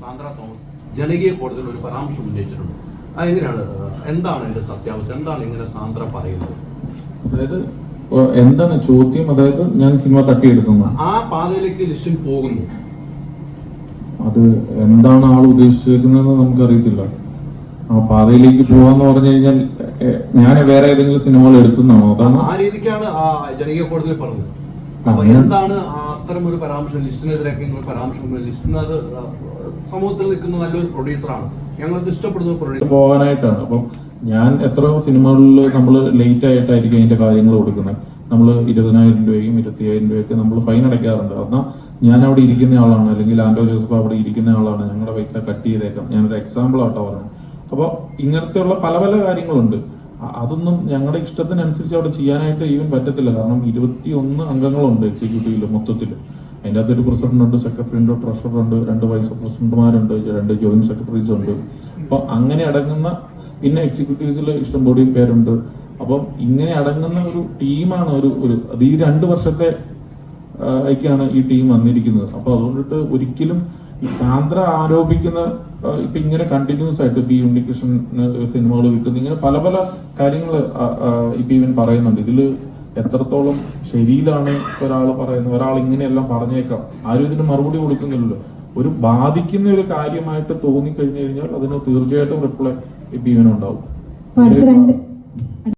Sandra Thomas ജനകീയ കോടതിയിൽ ഒരു പരാമർശം ഉന്നയിച്ചിട്ടുണ്ട്. അതെങ്ങനെയാണ്, എന്താണ് ഇതിന്റെ സത്യാവസ്ഥ, എന്താണ് ഇങ്ങനെ സാന്ദ്ര പറയുന്നത്? അതായത് എന്താണ് ചോദ്യം? അതായത് ഞാൻ സിനിമ തട്ടിയെടുക്കുന്നു, ആ പാതയിലേക്ക് ലിസ്റ്റിൽ പോകുന്നു, അത് എന്താണ് ആൾ ഉദ്ദേശിച്ചിരിക്കുന്നതെന്ന് നമുക്കറിയത്തില്ല. ആ പാതയിലേക്ക് പോവാന്ന് പറഞ്ഞു കഴിഞ്ഞാൽ ഞാൻ വേറെ ഏതെങ്കിലും സിനിമകൾ എടുത്തുന്നാണോ? അതാണ് ആ രീതിക്കാണ് ആ ജനകീയ കോടതിയിൽ പറഞ്ഞത്. അപ്പൊ എന്താണ് അത്തരം ഒരു പരാമർശം, ലിസ്റ്റിനെതിരൊക്കെ പരാമർശം? ലിസ്റ്റിന് അത് സമൂഹത്തിൽ നിൽക്കുന്ന നല്ലൊരു പ്രൊഡ്യൂസറാണ്, ഞങ്ങൾക്ക് ഇഷ്ടപ്പെടുന്ന പ്രൊഡ്യൂസർ പോകാനായിട്ടാണ്. അപ്പം ഞാൻ എത്രയോ സിനിമകളിൽ നമ്മൾ ലേറ്റ് ആയിട്ടായിരിക്കും അതിന്റെ കാര്യങ്ങൾ കൊടുക്കുന്നത്. നമ്മൾ 20,000 രൂപയും 25,000 രൂപയൊക്കെ നമ്മൾ ഫൈൻ അടയ്ക്കാറുണ്ട്. എന്നാൽ ഞാൻ അവിടെ ഇരിക്കുന്ന ആളാണ്, അല്ലെങ്കിൽ ആൻഡോ ജോസഫ് അവിടെ ഇരിക്കുന്ന ആളാണ്, ഞങ്ങളുടെ പൈസ കട്ട് ചെയ്തേക്കാം. ഞാനൊരു എക്സാമ്പിൾ ആട്ടോ പറഞ്ഞു. അപ്പോൾ ഇങ്ങനത്തെയുള്ള പല പല കാര്യങ്ങളുണ്ട്. അതൊന്നും ഞങ്ങളുടെ ഇഷ്ടത്തിനനുസരിച്ച് അവിടെ ചെയ്യാനായിട്ട് ഈവൻ പറ്റത്തില്ല. കാരണം 21 അംഗങ്ങളുണ്ട് എക്സിക്യൂട്ടീവില് മൊത്തത്തിൽ. അതിൻ്റെ അകത്തൊരു പ്രസിഡന്റ് ഉണ്ട്, സെക്രട്ടറി ഉണ്ട്, ട്രഷറർ ഉണ്ട്, 2 വൈസ് പ്രസിഡന്റുമാരുണ്ട്, 2 ജോയിന്റ് സെക്രട്ടറീസ് ഉണ്ട്. അപ്പോൾ അങ്ങനെ അടങ്ങുന്ന, പിന്നെ എക്സിക്യൂട്ടീവ്സിൽ ഇഷ്ടംപോലെ പേരുണ്ട്. അപ്പം ഇങ്ങനെ അടങ്ങുന്ന ഒരു ടീമാണ് അത് ഈ 2 വർഷത്തെ ാണ് ഈ ടീം വന്നിരിക്കുന്നത്. അപ്പൊ അതുകൊണ്ടിട്ട് ഒരിക്കലും ഈ സാന്ദ്ര ആരോപിക്കുന്ന ഇപ്പൊ ഇങ്ങനെ കണ്ടിന്യൂസ് ആയിട്ട് ഇപ്പൊ ഈ ഉണ്ണികൃഷ്ണൻ സിനിമകൾ കിട്ടുന്ന ഇങ്ങനെ പല പല കാര്യങ്ങൾ ഇപ്പൊ ഇവൻ പറയുന്നുണ്ട്. ഇതില് എത്രത്തോളം ശരിയിലാണ് ഒരാൾ പറയുന്നത്? ഒരാൾ ഇങ്ങനെയെല്ലാം പറഞ്ഞേക്കാം, ആരും ഇതിന് മറുപടി കൊടുക്കുന്നില്ലല്ലോ. ഒരു ബാധിക്കുന്ന ഒരു കാര്യമായിട്ട് തോന്നിക്കഴിഞ്ഞു കഴിഞ്ഞാൽ അതിന് തീർച്ചയായിട്ടും റിപ്ലൈ ഇപ്പൊ ഇവനുണ്ടാവും.